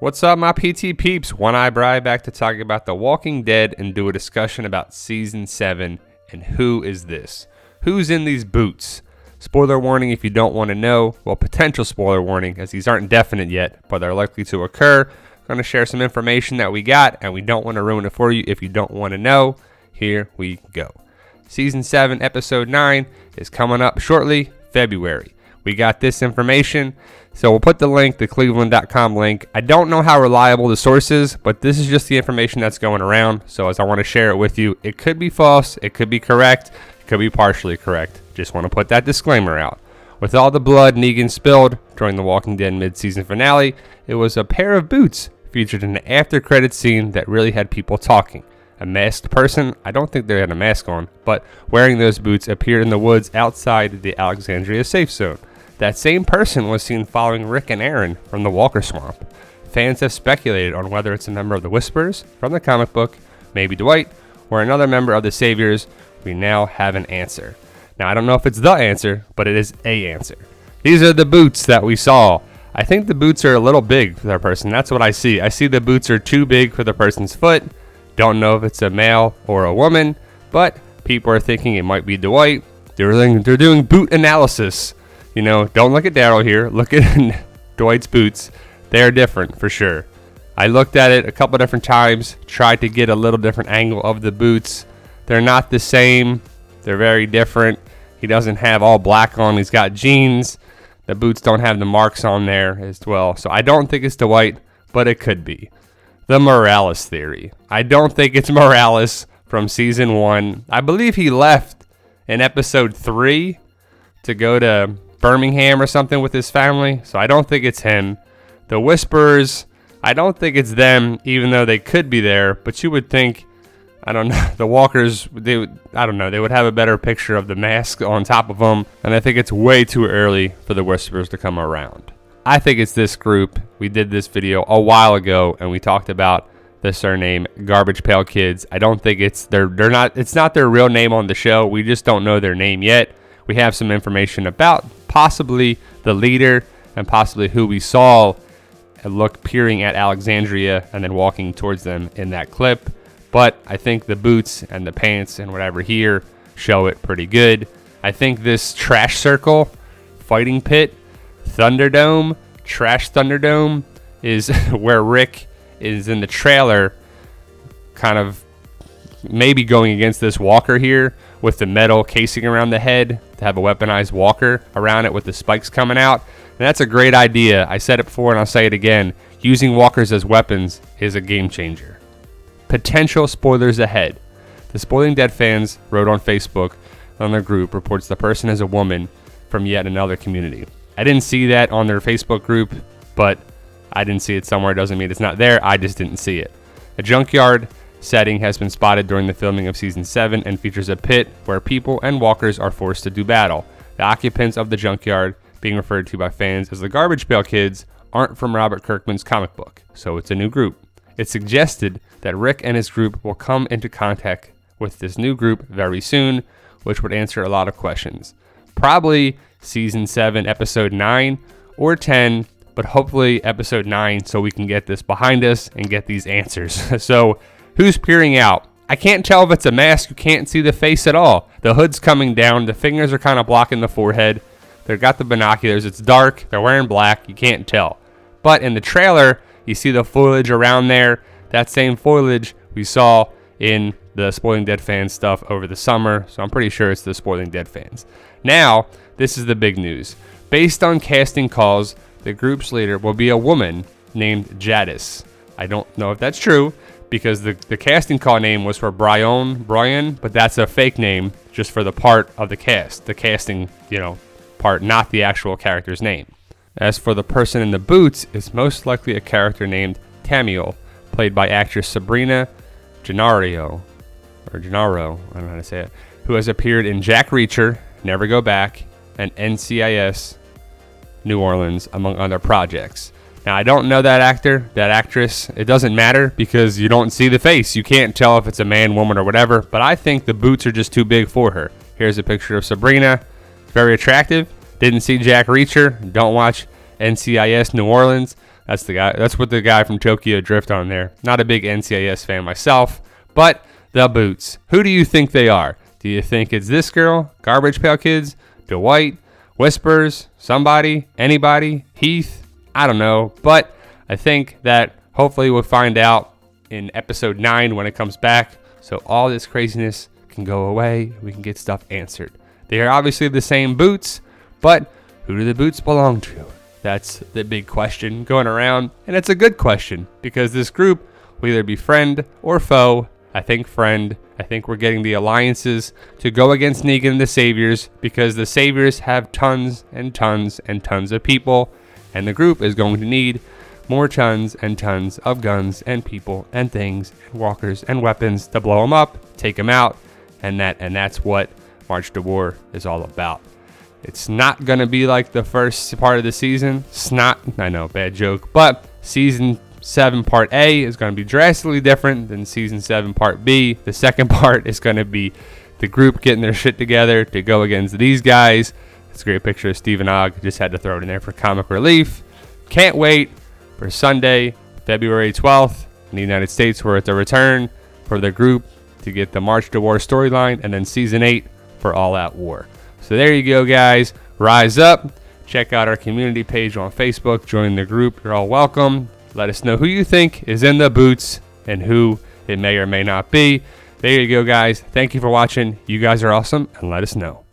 What's up, my PT peeps? One Eye Bri back to talk about The Walking Dead and do a discussion about Season 7 and who is this? Who's in these boots? Spoiler warning if you don't want to know. Well, potential spoiler warning as these aren't definite yet, but they're likely to occur. I'm going to share some information that we got and we don't want to ruin it for you if you don't want to know. Here we go. Season 7, Episode 9 is coming up shortly, February. We got this information, so we'll put the link, the cleveland.com link. I don't know how reliable the source is, but this is just the information that's going around, so as I want to share it with you, it could be false, it could be correct, it could be partially correct. Just want to put that disclaimer out. With all the blood Negan spilled during the Walking Dead mid-season finale, it was a pair of boots featured in the after-credits scene that really had people talking. A masked person, I don't think they had a mask on, but wearing those boots appeared in the woods outside the Alexandria safe zone. That same person was seen following Rick and Aaron from the Walker Swamp. Fans have speculated on whether it's a member of the Whisperers from the comic book, maybe Dwight, or another member of the Saviors. We now have an answer. Now, I don't know if it's the answer, but it is a answer. These are the boots that we saw. I think the boots are a little big for that person. That's what I see. I see the boots are too big for the person's foot. Don't know if it's a male or a woman, but people are thinking it might be Dwight. They're doing boot analysis. You know, don't look at Daryl here. Look at Dwight's boots. They are different for sure. I looked at it a couple different times, tried to get a little different angle of the boots. They're not the same. They're very different. He doesn't have all black on. He's got jeans. The boots don't have the marks on there as well. So I don't think it's Dwight, but it could be. The Morales theory. I don't think it's Morales from season 1. I believe he left in episode 3 to go to Birmingham or something with his family, so I don't think it's him. The Whisperers, I don't think it's them, even though they could be there, but you would think, I don't know, the Walkers, they would have a better picture of the mask on top of them, and I think it's way too early for the Whisperers to come around. I think it's this group. We did this video a while ago, and we talked about the surname Garbage Pail Kids. I don't think it's it's not their real name on the show. We just don't know their name yet. We have some information about possibly the leader and possibly who we saw peering at Alexandria and then walking towards them in that clip. But I think the boots and the pants and whatever here show it pretty good. I think this trash circle, fighting pit, Thunderdome, Trash Thunderdome is where Rick is in the trailer, kind of maybe going against this walker here with the metal casing around the head to have a weaponized walker around it with the spikes coming out. And that's a great idea. I said it before and I'll say it again. Using walkers as weapons is a game changer. Potential spoilers ahead. The Spoiling Dead fans wrote on Facebook on their group reports the person is a woman from yet another community. I didn't see that on their Facebook group, but I didn't see it somewhere. Doesn't mean it's not there. I just didn't see it. A junkyard setting has been spotted during the filming of Season 7 and features a pit where people and walkers are forced to do battle. The occupants of the junkyard, being referred to by fans as the Garbage Pail Kids, aren't from Robert Kirkman's comic book, so it's a new group. It's suggested that Rick and his group will come into contact with this new group very soon, which would answer a lot of questions. Probably Season 7, Episode 9 or 10, but hopefully Episode 9 so we can get this behind us and get these answers. So, who's peering out? I can't tell if it's a mask. You can't see the face at all. The hood's coming down. The fingers are kind of blocking the forehead. They've got the binoculars. It's dark. They're wearing black. You can't tell. But in the trailer, you see the foliage around there. That same foliage we saw in the Spoiling Dead fans stuff over the summer. So I'm pretty sure it's the Spoiling Dead fans. Now, this is the big news. Based on casting calls, the group's leader will be a woman named Jadis. I don't know if that's true because the casting call name was for Brian, but that's a fake name just for the part of the cast. The casting, part, not the actual character's name. As for the person in the boots, it's most likely a character named Tamiel, played by actress Sabrina Gennaro, I don't know how to say it, who has appeared in Jack Reacher, Never Go Back, and NCIS New Orleans, among other projects. Now, I don't know that actor, that actress. It doesn't matter because you don't see the face. You can't tell if it's a man, woman, or whatever, but I think the boots are just too big for her. Here's a picture of Sabrina. Very attractive. Didn't see Jack Reacher. Don't watch NCIS New Orleans. That's the guy. That's what the guy from Tokyo Drift on there. Not a big NCIS fan myself, but the Boots. Who do you think they are? Do you think it's this girl, Garbage Pail Kids, Dwight, Whispers, somebody, anybody, Heath? I don't know, but I think that hopefully we'll find out in episode 9 when it comes back, so all this craziness can go away. We can get stuff answered. They are obviously the same Boots, but who do the Boots belong to? That's the big question going around, and it's a good question because this group will either be friend or foe. I think friend. I think we're getting the alliances to go against Negan and the Saviors because the Saviors have tons and tons and tons of people, and the group is going to need more tons and tons of guns and people and things and walkers and weapons to blow them up, take them out, and that's what March to War is all about. It's not going to be like the first part of the season. It's not, I know, bad joke, but season 7 part A is going to be drastically different than season 7 part B. The second part is going to be the group getting their shit together to go against these guys. It's a great picture of Stephen Ogg. Just had to throw it in there for comic relief. Can't wait for Sunday, February 12th in the United States, where it's a return for the group to get the March to War storyline, and then season 8 for All Out War. So there you go, guys. Rise up. Check out our community page on Facebook. Join the group. You're all welcome. Let us know who you think is in the Boots and who it may or may not be. There you go, guys. Thank you for watching. You guys are awesome, and let us know.